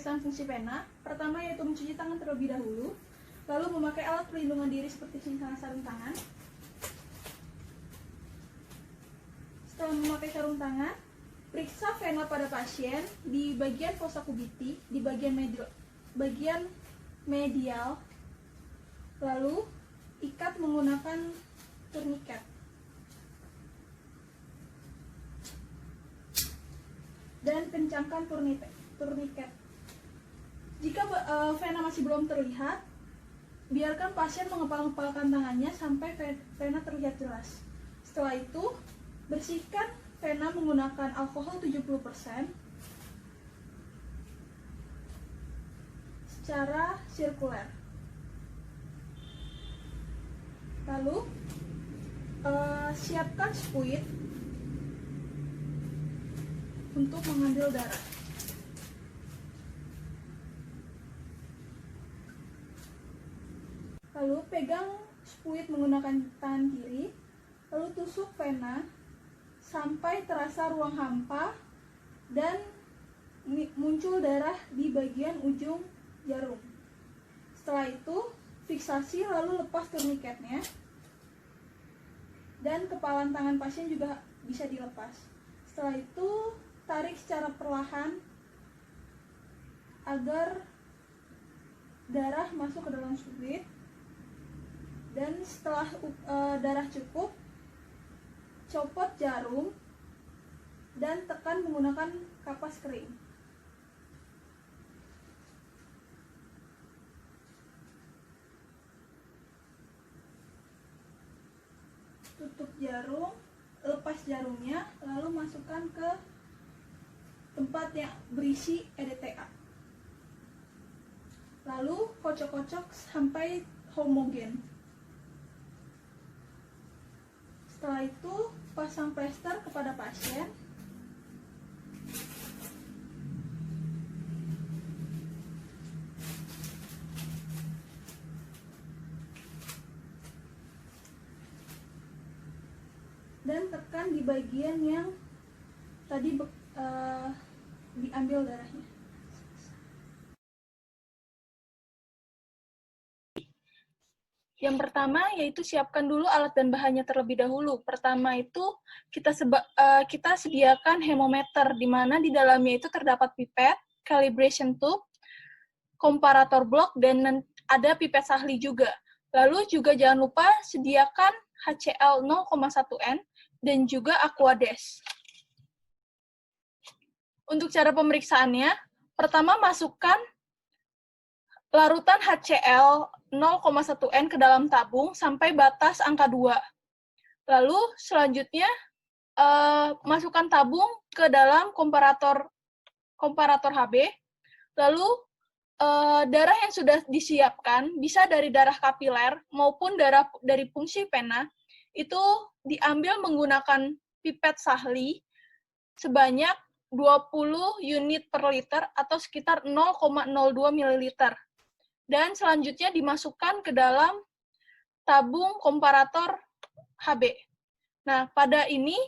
pemeriksaan fungsi pena. Pertama yaitu mencuci tangan terlebih dahulu, lalu memakai alat pelindungan diri seperti sarung tangan. Setelah memakai sarung tangan, periksa vena pada pasien di bagian fossa cubiti, di bagian medial, lalu ikat menggunakan tourniquet. Dan kencangkan tourniquet. Jika vena masih belum terlihat, biarkan pasien mengepal-ngepalkan tangannya sampai vena terlihat jelas. Setelah itu, bersihkan vena menggunakan alkohol 70% secara sirkuler. Lalu, siapkan spuit untuk mengambil darah. Lalu pegang spuit menggunakan tangan kiri, lalu tusuk vena sampai terasa ruang hampa dan muncul darah di bagian ujung jarum. Setelah itu, fiksasi lalu lepas tourniquetnya dan kepalan tangan pasien juga bisa dilepas. Setelah itu, tarik secara perlahan agar darah masuk ke dalam spuit. Dan setelah darah cukup, copot jarum dan tekan menggunakan kapas kering. Tutup jarum, lepas jarumnya, lalu masukkan ke tempat yang berisi EDTA. Lalu kocok-kocok sampai homogen. Setelah itu, pasang plester kepada pasien. Dan tekan di bagian yang tadi diambil darahnya. Yang pertama yaitu siapkan dulu alat dan bahannya terlebih dahulu. Pertama itu kita sediakan hemometer, di mana di dalamnya itu terdapat pipet, calibration tube, komparator blok, dan ada pipet sahli juga. Lalu juga jangan lupa sediakan HCl 0,1N dan juga Aquades. Untuk cara pemeriksaannya, pertama masukkan larutan HCl 0,1N ke dalam tabung sampai batas angka 2. Lalu selanjutnya masukkan tabung ke dalam komparator HB. Lalu darah yang sudah disiapkan, bisa dari darah kapiler maupun darah dari fungsi pena, itu diambil menggunakan pipet sahli sebanyak 20 unit per liter atau sekitar 0,02 ml. Dan selanjutnya dimasukkan ke dalam tabung komparator HB. Nah, pada ini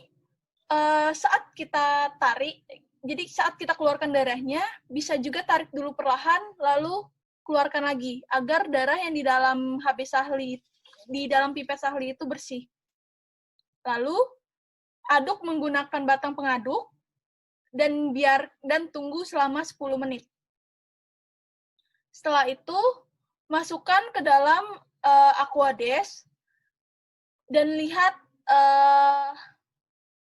saat kita tarik, jadi saat kita keluarkan darahnya, bisa juga tarik dulu perlahan, lalu keluarkan lagi, agar darah yang di dalam HB sahli, di dalam pipet sahli itu bersih. Lalu, aduk menggunakan batang pengaduk, dan tunggu selama 10 menit. Setelah itu, masukkan ke dalam Aquades dan lihat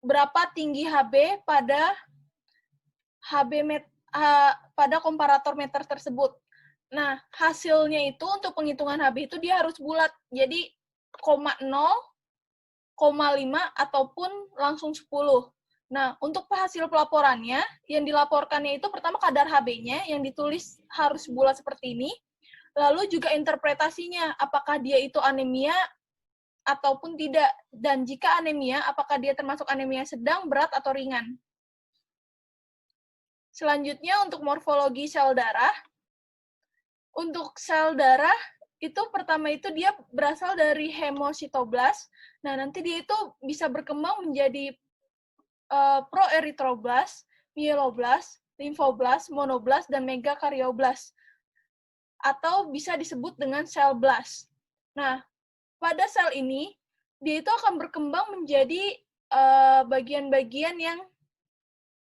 berapa tinggi HB pada pada komparator meter tersebut. Nah, hasilnya itu untuk penghitungan HB itu dia harus bulat. Jadi, 0,0, 0,5 ataupun langsung 10. Nah, untuk hasil pelaporannya, yang dilaporkannya itu pertama kadar HB-nya yang ditulis harus bulat seperti ini. Lalu juga interpretasinya, apakah dia itu anemia ataupun tidak. Dan jika anemia, apakah dia termasuk anemia sedang, berat, atau ringan. Selanjutnya untuk morfologi sel darah. Untuk sel darah, itu pertama itu dia berasal dari hemositoblast. Nah, nanti dia itu bisa berkembang menjadi proerythroblast, myeloblast, limfoblast, monoblast, dan megakaryoblas, atau bisa disebut dengan sel blast. Nah, pada sel ini, dia itu akan berkembang menjadi bagian-bagian yang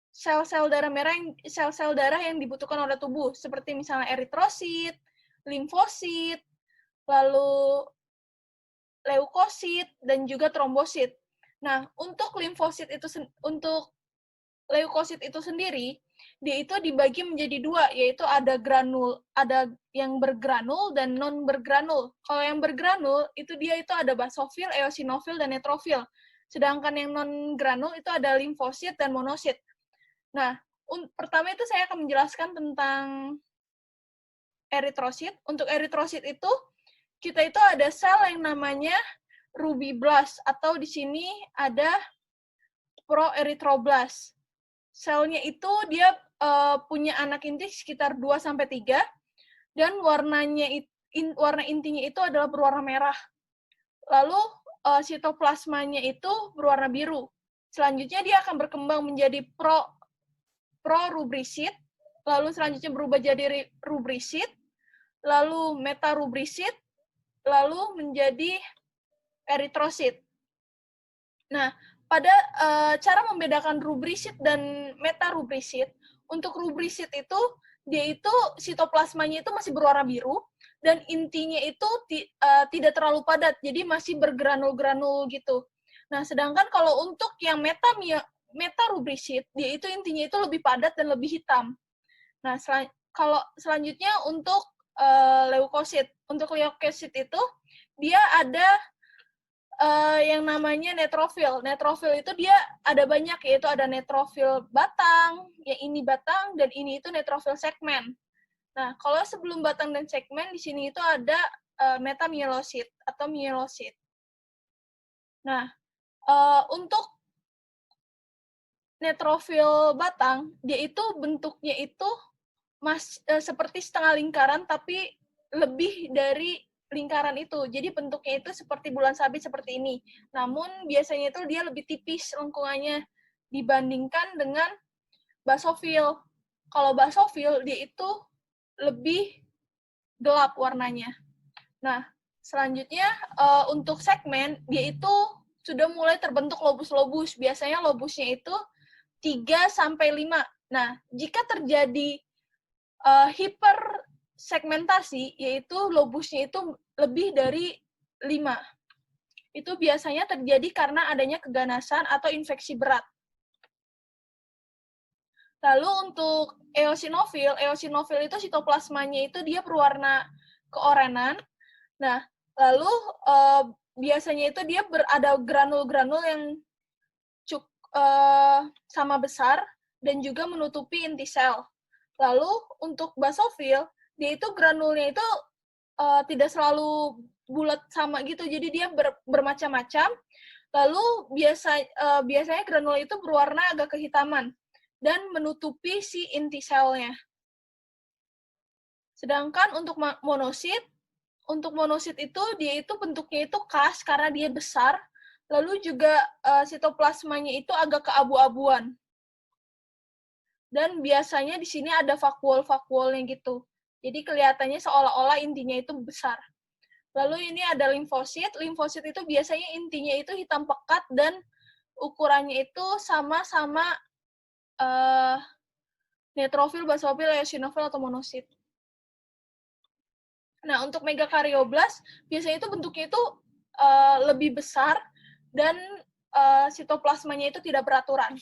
sel-sel darah merah, sel-sel darah yang dibutuhkan oleh tubuh, seperti misalnya eritrosit, limfosit, lalu leukosit, dan juga trombosit. Nah, untuk leukosit itu sendiri, dia itu dibagi menjadi dua, yaitu ada yang bergranul dan non bergranul. Kalau yang bergranul itu dia itu ada basofil, eosinofil, dan neutrofil. Sedangkan yang non granul itu ada limfosit dan monosit. Nah, pertama itu saya akan menjelaskan tentang eritrosit. Untuk eritrosit itu kita itu ada sel yang namanya rubiblast, atau di sini ada proerythroblas. Selnya itu dia punya anak inti sekitar 2-3, dan warna intinya itu adalah berwarna merah. Lalu sitoplasmanya itu berwarna biru. Selanjutnya dia akan berkembang menjadi prorubrisit, lalu selanjutnya berubah jadi rubrisit, lalu metarubrisit, lalu menjadi eritrosit. Nah, pada cara membedakan rubrisit dan metarubrisit, untuk rubrisit itu, dia itu sitoplasmanya itu masih berwarna biru, dan intinya itu tidak terlalu padat, jadi masih bergranul-granul gitu. Nah, sedangkan kalau untuk yang metarubrisit, dia itu intinya itu lebih padat dan lebih hitam. Nah, kalau selanjutnya untuk leukosit. Untuk leukosit itu, dia ada yang namanya neutrofil. Neutrofil itu dia ada banyak, yaitu ada neutrofil batang, yang ini batang, dan ini itu neutrofil segmen. Nah, kalau sebelum batang dan segmen, di sini itu ada metamyelosit atau myelosit. Nah, untuk neutrofil batang, dia itu bentuknya itu seperti setengah lingkaran, tapi lebih dari lingkaran itu. Jadi bentuknya itu seperti bulan sabit seperti ini. Namun biasanya itu dia lebih tipis lengkungannya dibandingkan dengan basofil. Kalau basofil dia itu lebih gelap warnanya. Nah, selanjutnya untuk segmen dia itu sudah mulai terbentuk lobus-lobus. Biasanya lobusnya itu 3-5. Nah, jika terjadi hipersegmentasi, yaitu lobusnya itu lebih dari 5. Itu biasanya terjadi karena adanya keganasan atau infeksi berat. Lalu untuk eosinofil itu sitoplasmanya itu dia berwarna keorenan. Nah, lalu biasanya itu dia ada granul-granul yang sama besar dan juga menutupi inti sel. Lalu untuk basofil, dia itu granulnya itu tidak selalu bulat sama gitu, jadi dia bermacam-macam. Lalu biasanya granul itu berwarna agak kehitaman dan menutupi si inti selnya. Sedangkan untuk monosit itu dia itu bentuknya itu khas karena dia besar, lalu juga sitoplasmanya itu agak keabu-abuan. Dan biasanya di sini ada vakuol-vakuolnya gitu. Jadi kelihatannya seolah-olah intinya itu besar. Lalu ini ada limfosit. Limfosit itu biasanya intinya itu hitam pekat dan ukurannya itu sama-sama neutrofil, basofil, eosinofil, atau monosit. Nah, untuk megakaryoblas, biasanya itu bentuknya itu lebih besar dan sitoplasmanya itu tidak beraturan.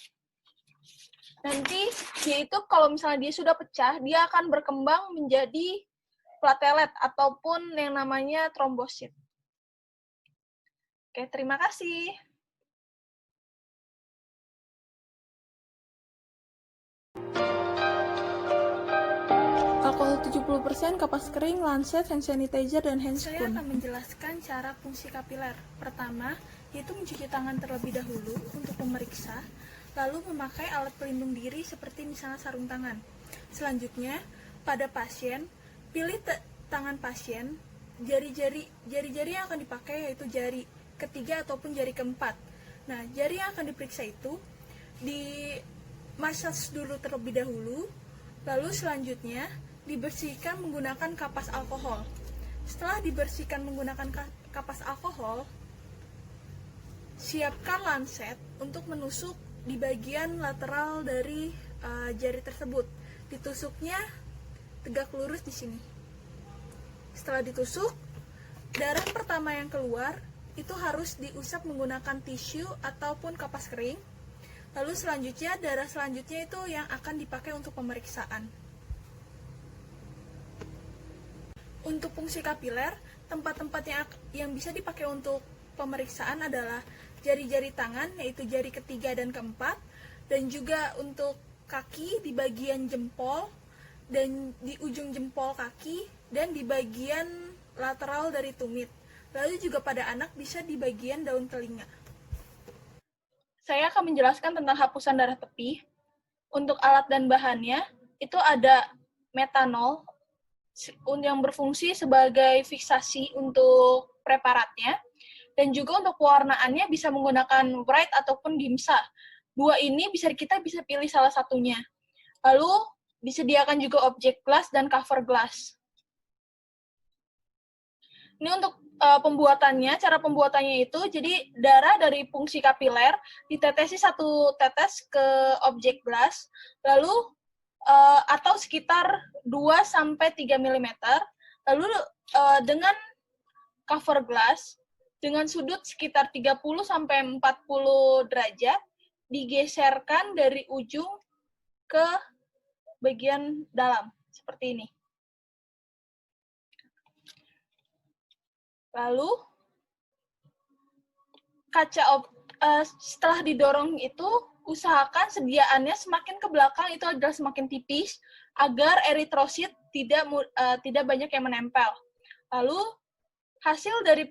Nanti dia itu kalau misalnya dia sudah pecah, dia akan berkembang menjadi platelet ataupun yang namanya trombosit. Oke, terima kasih. Alkohol 70%, kapas kering, lancet, hand sanitizer, dan handscoon. Saya akan menjelaskan cara fungsi kapiler. Pertama, yaitu mencuci tangan terlebih dahulu untuk memeriksa, lalu memakai alat pelindung diri seperti misalnya sarung tangan. Selanjutnya, pada pasien, pilih tangan pasien, jari-jari yang akan dipakai yaitu jari ketiga ataupun jari keempat. Nah, jari yang akan diperiksa itu di massage dulu terlebih dahulu, Lalu selanjutnya, dibersihkan menggunakan kapas alkohol. Setelah dibersihkan menggunakan kapas alkohol, siapkan lancet untuk menusuk di bagian lateral dari jari tersebut. Ditusuknya tegak lurus di sini. Setelah ditusuk, darah pertama yang keluar itu harus diusap menggunakan tisu ataupun kapas kering. Lalu selanjutnya, darah selanjutnya itu yang akan dipakai untuk pemeriksaan. Untuk fungsi kapiler, tempat-tempat yang bisa dipakai untuk pemeriksaan adalah jari-jari tangan, yaitu jari ketiga dan keempat, dan juga untuk kaki di bagian jempol, dan di ujung jempol kaki, dan di bagian lateral dari tumit. Lalu juga pada anak bisa di bagian daun telinga. Saya akan menjelaskan tentang hapusan darah tepi. Untuk alat dan bahannya, itu ada metanol yang berfungsi sebagai fiksasi untuk preparatnya, dan juga untuk pewarnaannya bisa menggunakan bright ataupun dimsa. Dua ini kita bisa pilih salah satunya. Lalu disediakan juga objek glass dan cover glass. Ini untuk pembuatannya, cara pembuatannya itu, jadi darah dari fungsi kapiler ditetesi satu tetes ke objek glass, lalu atau sekitar 2-3 mm, lalu dengan cover glass, dengan sudut sekitar 30-40 derajat, digeserkan dari ujung ke bagian dalam, seperti ini. Lalu setelah didorong itu, usahakan sediaannya semakin ke belakang itu adalah semakin tipis agar eritrosit tidak banyak yang menempel. Lalu hasil dari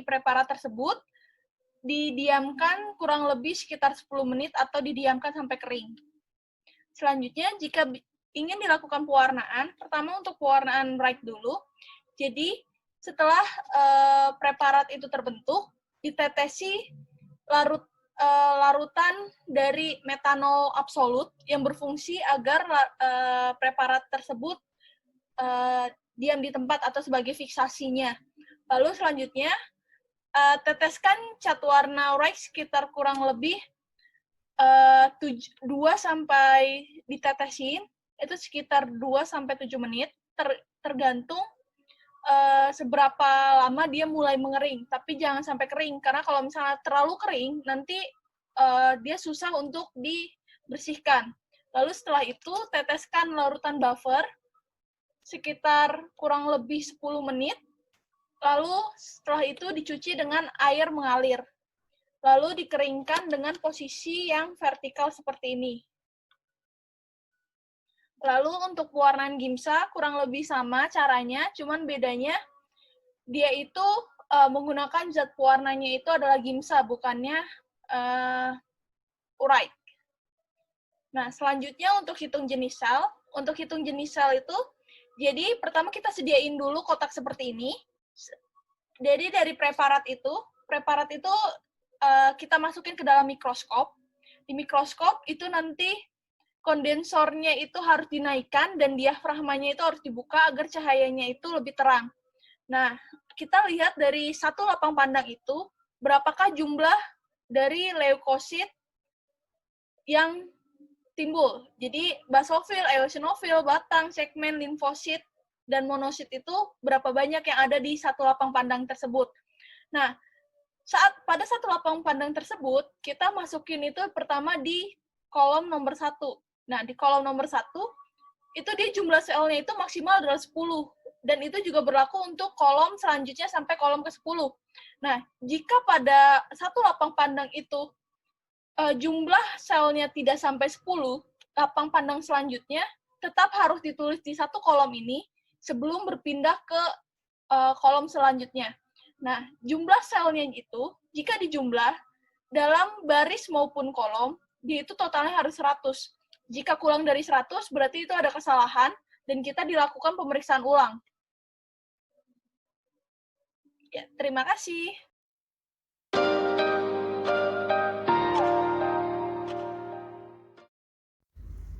preparat tersebut didiamkan kurang lebih sekitar 10 menit atau didiamkan sampai kering. Selanjutnya, jika ingin dilakukan pewarnaan, pertama untuk pewarnaan bright dulu. Jadi setelah preparat itu terbentuk, ditetesi larutan dari metanol absolut yang berfungsi agar preparat tersebut diam di tempat atau sebagai fiksasinya. Lalu selanjutnya, teteskan cat warna white sekitar kurang lebih 2 sampai ditetesin, itu sekitar 2-7 menit, tergantung seberapa lama dia mulai mengering, tapi jangan sampai kering, karena kalau misalnya terlalu kering, nanti dia susah untuk dibersihkan. Lalu setelah itu, teteskan larutan buffer sekitar kurang lebih 10 menit, lalu setelah itu dicuci dengan air mengalir. Lalu dikeringkan dengan posisi yang vertikal seperti ini. Lalu untuk pewarnaan gimsa kurang lebih sama caranya, cuman bedanya dia itu menggunakan zat pewarnanya itu adalah gimsa, bukannya urate. Nah, selanjutnya untuk hitung jenis sel. Untuk hitung jenis sel itu, jadi pertama kita sediain dulu kotak seperti ini. Jadi dari preparat itu kita masukin ke dalam mikroskop. Di mikroskop itu nanti kondensornya itu harus dinaikkan dan diafragmanya itu harus dibuka agar cahayanya itu lebih terang. Nah, kita lihat dari satu lapang pandang itu, berapakah jumlah dari leukosit yang timbul. Jadi, basofil, eosinofil, batang, segmen, limfosit, dan monosit itu berapa banyak yang ada di satu lapang pandang tersebut. Nah, pada satu lapang pandang tersebut, kita masukin itu pertama di kolom nomor 1. Nah, di kolom nomor 1, itu dia jumlah selnya itu maksimal adalah 10. Dan itu juga berlaku untuk kolom selanjutnya sampai kolom ke-10. Nah, jika pada satu lapang pandang itu jumlah selnya tidak sampai 10, lapang pandang selanjutnya tetap harus ditulis di satu kolom ini sebelum berpindah ke kolom selanjutnya. Nah, jumlah selnya itu, jika dijumlah dalam baris maupun kolom, dia itu totalnya harus 100. Jika kurang dari 100, berarti itu ada kesalahan, dan kita dilakukan pemeriksaan ulang. Ya, terima kasih.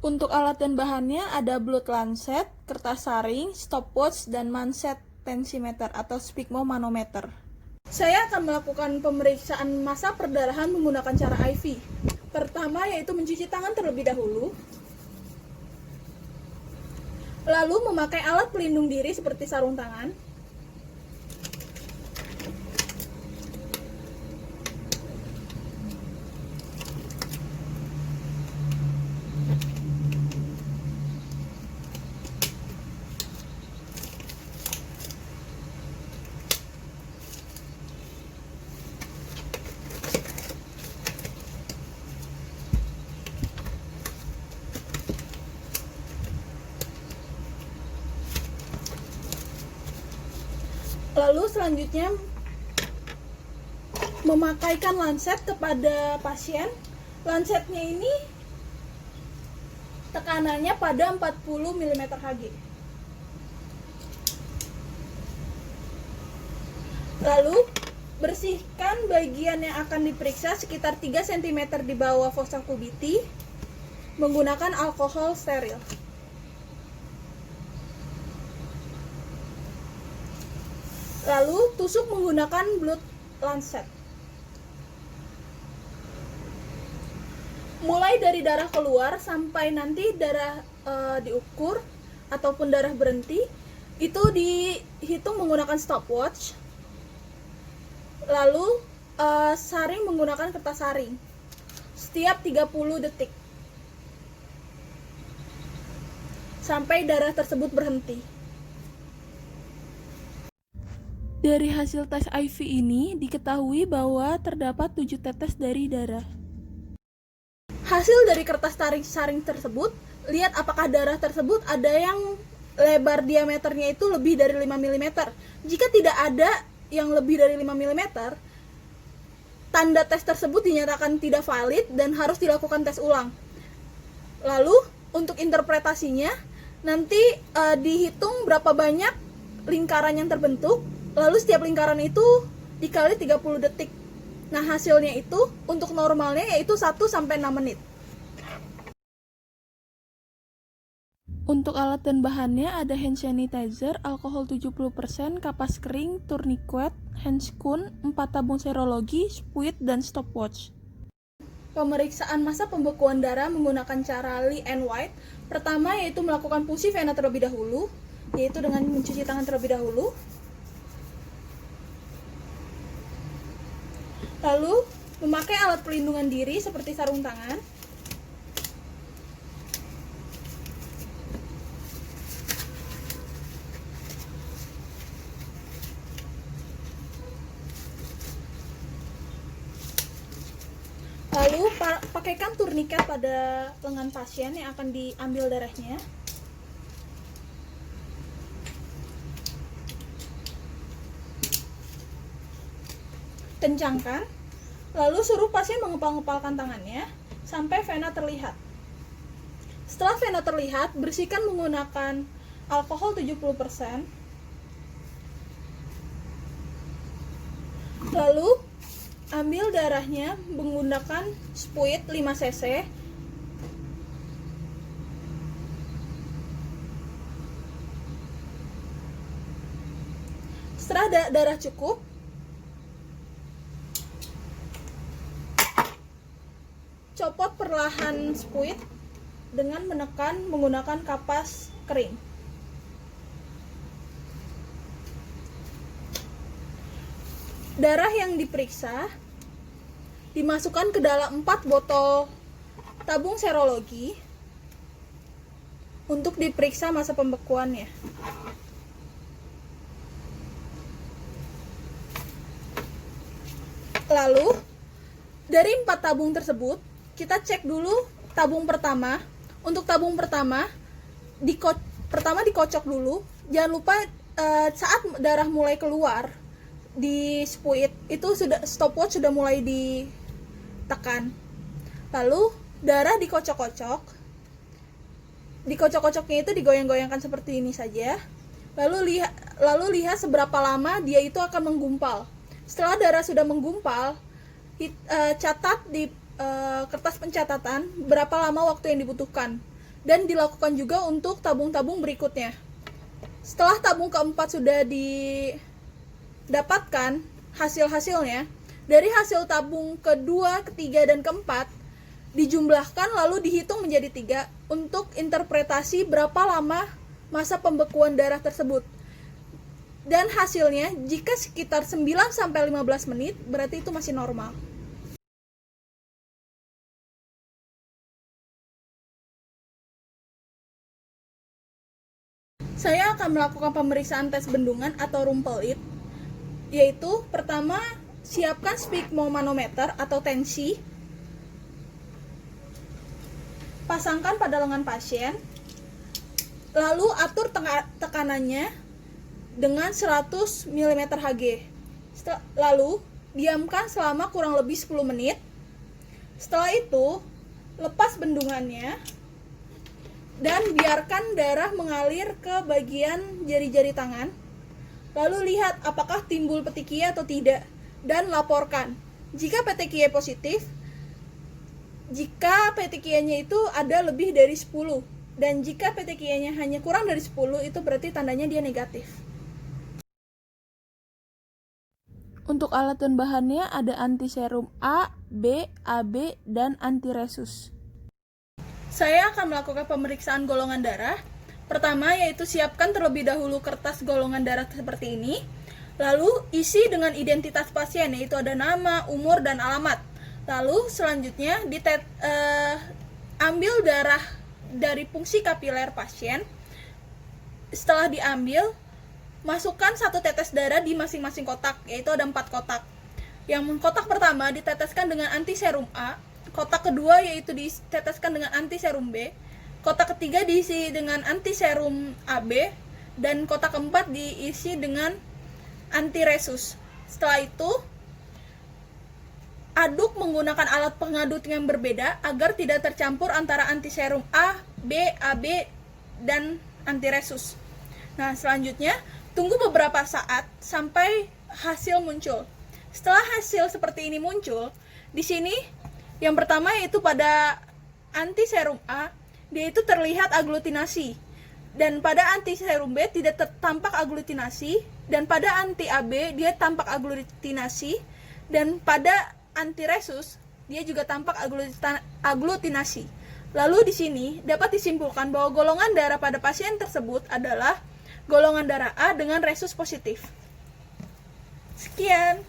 Untuk alat dan bahannya ada blood lancet, kertas saring, stopwatch, dan manset tensimeter atau sphygmomanometer. Saya akan melakukan pemeriksaan massa perdarahan menggunakan cara IV. Pertama yaitu mencuci tangan terlebih dahulu, lalu memakai alat pelindung diri seperti sarung tangan, lalu selanjutnya memakaikan lancet kepada pasien. Lancetnya ini tekanannya pada 40 mm Hg. Lalu bersihkan bagian yang akan diperiksa sekitar 3 cm di bawah fossa cubiti menggunakan alkohol steril. Lalu tusuk menggunakan blood lancet. Mulai dari darah keluar sampai nanti darah diukur ataupun darah berhenti, itu dihitung menggunakan stopwatch. Lalu saring menggunakan kertas saring setiap 30 detik sampai darah tersebut berhenti. Dari hasil tes IV ini diketahui bahwa terdapat 7 tetes dari darah. Hasil dari kertas saring tersebut, lihat apakah darah tersebut ada yang lebar diameternya itu lebih dari 5 mm. Jika tidak ada yang lebih dari 5 mm, tanda tes tersebut dinyatakan tidak valid dan harus dilakukan tes ulang. Lalu untuk interpretasinya, nanti dihitung berapa banyak lingkaran yang terbentuk. Lalu setiap lingkaran itu dikali 30 detik. Nah, hasilnya itu untuk normalnya yaitu 1-6 menit. Untuk alat dan bahannya ada hand sanitizer, alkohol 70%, kapas kering, tourniquet, handscoon, 4 tabung serologi, spuit, dan stopwatch. Pemeriksaan massa pembekuan darah menggunakan cara Lee and White. Pertama yaitu melakukan fungsi vena terlebih dahulu, yaitu dengan mencuci tangan terlebih dahulu. Lalu, memakai alat pelindungan diri seperti sarung tangan. Lalu, pakaikan turniket pada lengan pasien yang akan diambil darahnya. Kencangkan, lalu suruh pasien mengepal-ngepalkan tangannya sampai vena terlihat. Setelah vena terlihat, bersihkan menggunakan alkohol 70%. Lalu ambil darahnya menggunakan spuit 5 cc. Setelah darah cukup, copot perlahan spuit dengan menekan menggunakan kapas kering. Darah yang diperiksa dimasukkan ke dalam 4 botol tabung serologi untuk diperiksa masa pembekuannya. Lalu, dari 4 tabung tersebut, kita cek dulu tabung pertama. Untuk tabung pertama, dikocok dulu. Jangan lupa saat darah mulai keluar di spuit, itu stopwatch sudah mulai ditekan. Lalu, darah dikocok-kocok. Dikocok-kocoknya itu digoyang-goyangkan seperti ini saja. Lalu lihat seberapa lama dia itu akan menggumpal. Setelah darah sudah menggumpal, catat di kertas pencatatan berapa lama waktu yang dibutuhkan. dan dilakukan juga untuk tabung-tabung berikutnya. Setelah tabung keempat sudah didapatkan hasil-hasilnya, dari hasil tabung kedua, ketiga, dan keempat dijumlahkan lalu dihitung menjadi 3 untuk interpretasi berapa lama masa pembekuan darah tersebut. Dan hasilnya jika sekitar 9-15 menit berarti itu masih normal. Saya akan melakukan pemeriksaan tes bendungan atau Rumpelit, yaitu pertama siapkan sphygmomanometer atau tensi, pasangkan pada lengan pasien, lalu atur tekanannya dengan 100 mm Hg. Lalu diamkan selama kurang lebih 10 menit. Setelah itu lepas bendungannya dan biarkan darah mengalir ke bagian jari-jari tangan. Lalu lihat apakah timbul petekia atau tidak dan laporkan. Jika petekia positif, jika petekianya itu ada lebih dari 10 dan jika petekianya hanya kurang dari 10 itu berarti tandanya dia negatif. Untuk alat dan bahannya ada antiserum A, B, AB, dan antiresus. Saya akan melakukan pemeriksaan golongan darah. Pertama yaitu siapkan terlebih dahulu kertas golongan darah seperti ini. Lalu isi dengan identitas pasien, yaitu ada nama, umur, dan alamat. Lalu selanjutnya ambil darah dari fungsi kapiler pasien. Setelah diambil, masukkan 1 tetes darah di masing-masing kotak, yaitu ada 4 kotak. Yang kotak pertama diteteskan dengan antiserum A, kotak kedua yaitu diteteskan dengan antiserum B, kotak ketiga diisi dengan antiserum AB, dan kotak keempat diisi dengan antiresus. Setelah itu, aduk menggunakan alat pengaduk yang berbeda agar tidak tercampur antara antiserum A, B, AB, dan antiresus. Nah, selanjutnya tunggu beberapa saat sampai hasil muncul. Setelah hasil seperti ini muncul, di sini yang pertama yaitu pada antiserum A, dia itu terlihat aglutinasi. Dan pada antiserum B tidak tampak aglutinasi, dan pada anti-AB dia tampak aglutinasi, dan pada antiresus dia juga tampak aglutinasi. Lalu di sini dapat disimpulkan bahwa golongan darah pada pasien tersebut adalah golongan darah A dengan resus positif. Sekian.